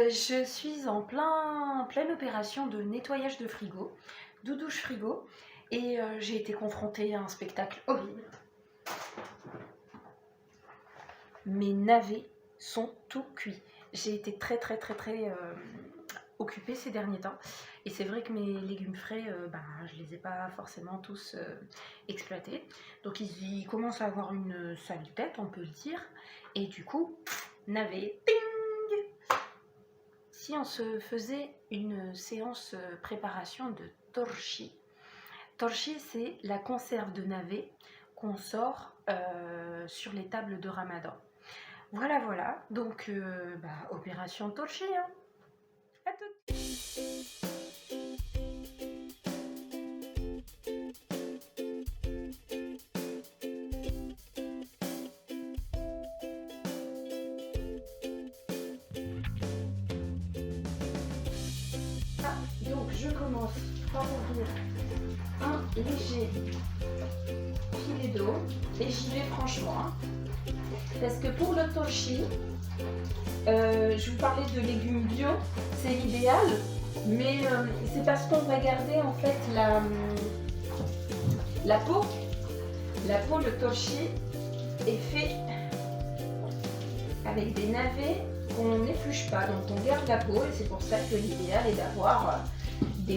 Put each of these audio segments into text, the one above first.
Je suis en pleine opération de nettoyage de frigo, de douche frigo, et j'ai été confrontée à un spectacle horrible. Mes navets sont tout cuits. J'ai été très occupée ces derniers temps, et c'est vrai que mes légumes frais, je les ai pas forcément tous exploités. Donc ils commencent à avoir une sale tête, on peut le dire, et du coup, navets, ping. Si on se faisait une séance préparation de torchi. Torchi, c'est la conserve de navet qu'on sort sur les tables de Ramadan. Voilà. Donc, opération torchi. Hein. À tout. Donc je commence par ouvrir un léger filet d'eau et j'y vais franchement. Hein. Parce que pour le torchi, je vous parlais de légumes bio, c'est l'idéal, mais c'est parce qu'on va garder en fait la peau. La peau, le torchi est fait avec des navets qu'on n'épluche pas, donc on garde la peau et c'est pour ça que l'idéal est d'avoir de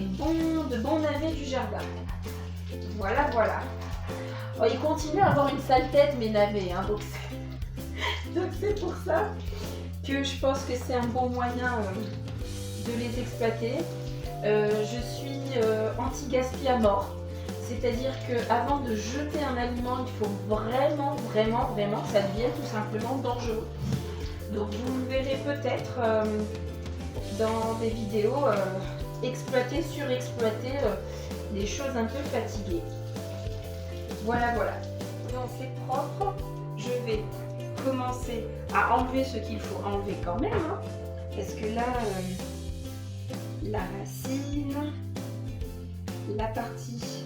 bons navets du jardin. Voilà. Oh, ils continuent à avoir une sale tête mes navets, hein, donc c'est pour ça que je pense que c'est un bon moyen de les exploiter. Je suis anti-gaspi à mort, c'est-à-dire qu'avant de jeter un aliment, il faut vraiment que ça devienne tout simplement dangereux. Donc vous le verrez peut-être dans des vidéos exploiter, surexploiter des choses un peu fatiguées. Voilà. Donc c'est propre. Je vais commencer à enlever ce qu'il faut enlever quand même. Hein, parce que là, la racine, la partie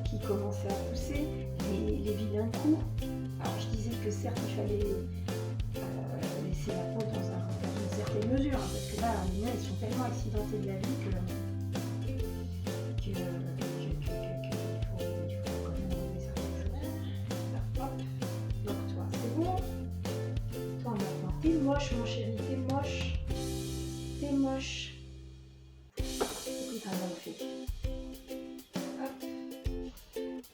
qui commençait à pousser, les vilains coups. Alors je disais que certes il fallait laisser la peau dans une certaine mesure, hein, parce que là, les miens, ils sont tellement accidentés de la vie qu'il faut quand même enlever certaines choses. Là, hop. Donc toi, c'est bon. Toi, maintenant, t'es moche, mon chéri, t'es moche. Écoute, un bon fait. Hop.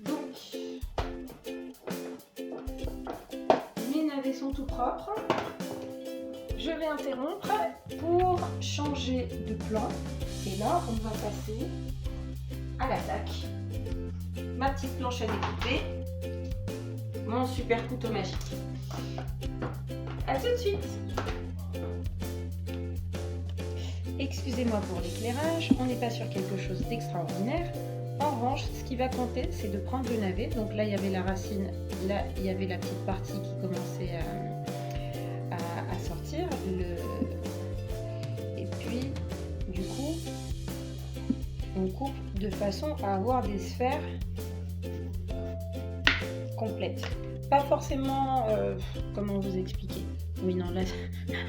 Donc, mes navets sont tout propres. Je vais interrompre pour changer de plan. Et là, on va passer à l'attaque. Ma petite planche à découper. Mon super couteau magique. A tout de suite. Excusez-moi pour l'éclairage, on n'est pas sur quelque chose d'extraordinaire. En revanche, ce qui va compter, c'est de prendre le navet. Donc là, il y avait la racine, là, il y avait la petite partie qui commençait à sortir. Et puis, du coup, on coupe de façon à avoir des sphères complètes. Pas forcément, comment vous expliquer. Oui, non, là,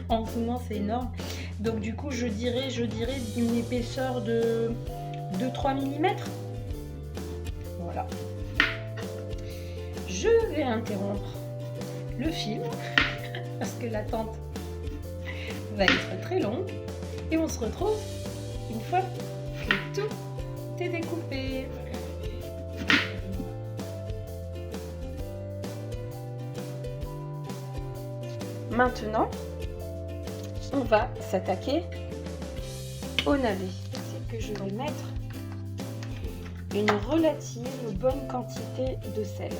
en ce moment, c'est énorme. Donc, du coup, je dirais d'une épaisseur de 2-3 mm. Voilà. Je vais interrompre le film parce que l'attente va être très longue et on se retrouve une fois que tout est découpé. Maintenant, on va s'attaquer au navet. C'est que je vais mettre une relative bonne quantité de sel.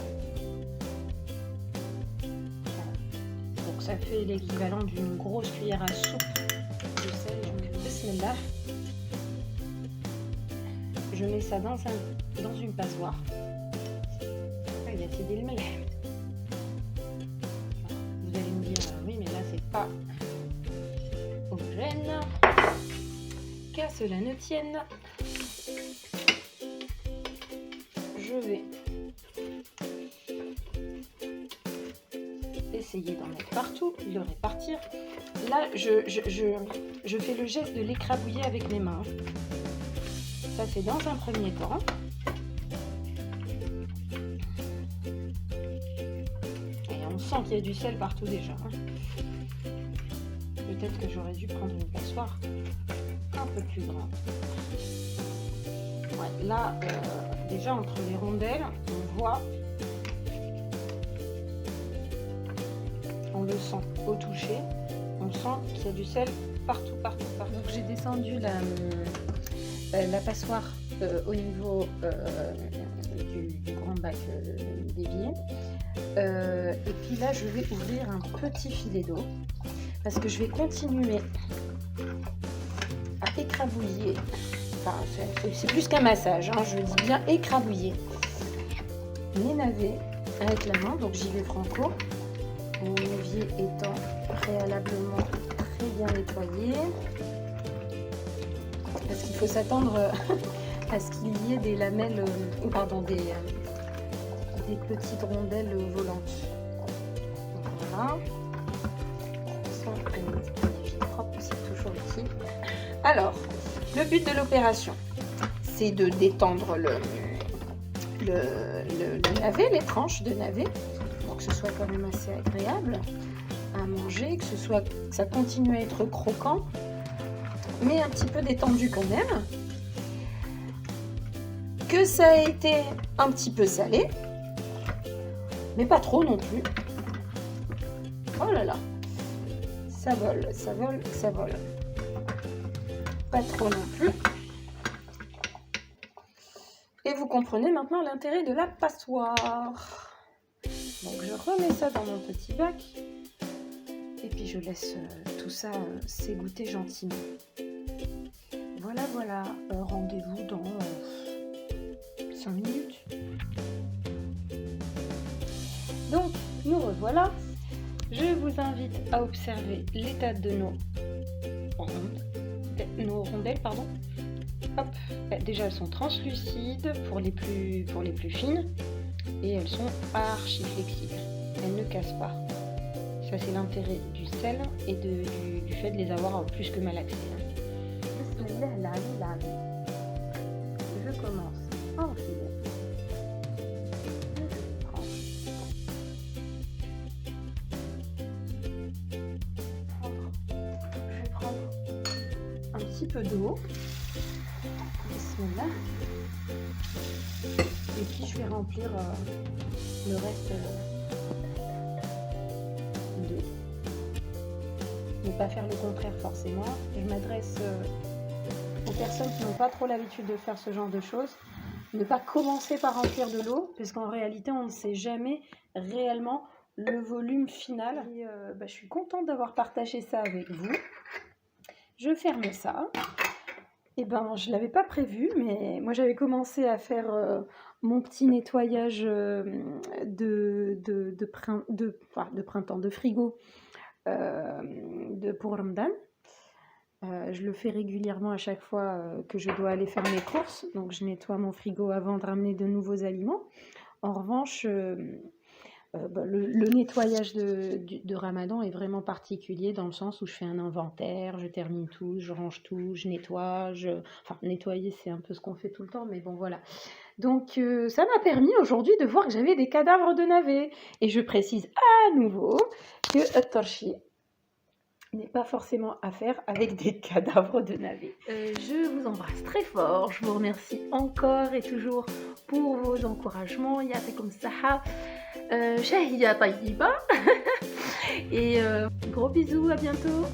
Donc ça fait l'équivalent d'une grosse cuillère à soupe de sel. Donc bismillah. Je mets ça dans une passoire. Il y a fait des mêlés. Vous allez me dire oui, mais là c'est pas homogène. Qu'à cela ne tienne. Je vais essayer d'en mettre partout, le répartir. Là, je fais le geste de l'écrabouiller avec mes mains. Ça, c'est dans un premier temps. Et on sent qu'il y a du sel partout déjà. Peut-être que j'aurais dû prendre une passoire un peu plus grande. Ouais, là, déjà entre les rondelles, on voit, on le sent au toucher, on sent qu'il y a du sel partout. Donc j'ai descendu la passoire au niveau du grand bac d'évier. Et puis là, je vais ouvrir un petit filet d'eau parce que je vais continuer à écrabouiller. Enfin, c'est plus qu'un massage, hein, je dis bien écrabouiller mes navets avec la main. Donc j'y vais franco. Mon évier étant préalablement très bien nettoyé. Parce qu'il faut s'attendre à ce qu'il y ait des lamelles, des petites rondelles volantes. Voilà. Propre, c'est toujours utile. Alors, le but de l'opération, c'est de détendre le navet, les tranches de navet, pour que ce soit quand même assez agréable à manger, que ça continue à être croquant, mais un petit peu détendu quand même, que ça ait été un petit peu salé, mais pas trop non plus. Oh là là, ça vole. Pas trop non plus. Et vous comprenez maintenant l'intérêt de la passoire. Donc je remets ça dans mon petit bac. Et puis je laisse tout ça s'égoutter gentiment. Voilà. Rendez-vous dans 5 minutes. Donc nous revoilà. Je vous invite à observer l'état de nos rondelles. Hop. Déjà elles sont translucides pour les plus fines et elles sont archi flexibles. Elles ne cassent pas. Ça c'est l'intérêt du sel et du fait de les avoir plus que malaxées. Je commence à enfiler. Je vais prendre un petit peu d'eau. Bismillah. Et puis je vais remplir le reste d'eau. Ne pas faire le contraire forcément. Je m'adresse aux personnes qui n'ont pas trop l'habitude de faire ce genre de choses. Ne pas commencer par remplir de l'eau, parce qu'en réalité on ne sait jamais réellement le volume final. Et, je suis contente d'avoir partagé ça avec vous. Je ferme ça. Et je l'avais pas prévu, mais moi j'avais commencé à faire mon petit nettoyage de printemps, de frigo pour Ramadan. Je le fais régulièrement à chaque fois que je dois aller faire mes courses. Donc je nettoie mon frigo avant de ramener de nouveaux aliments. En revanche, le nettoyage de Ramadan est vraiment particulier dans le sens où je fais un inventaire, je termine tout, je range tout, je nettoie. Enfin, nettoyer, c'est un peu ce qu'on fait tout le temps, mais bon, voilà. Donc, ça m'a permis aujourd'hui de voir que j'avais des cadavres de navets. Et je précise à nouveau que At-Tarchi n'est pas forcément à faire avec des cadavres de navets. Je vous embrasse très fort. Je vous remercie encore et toujours pour vos encouragements. Ya'tikum saha. Shahida Tayyiba. Et gros bisous, à bientôt.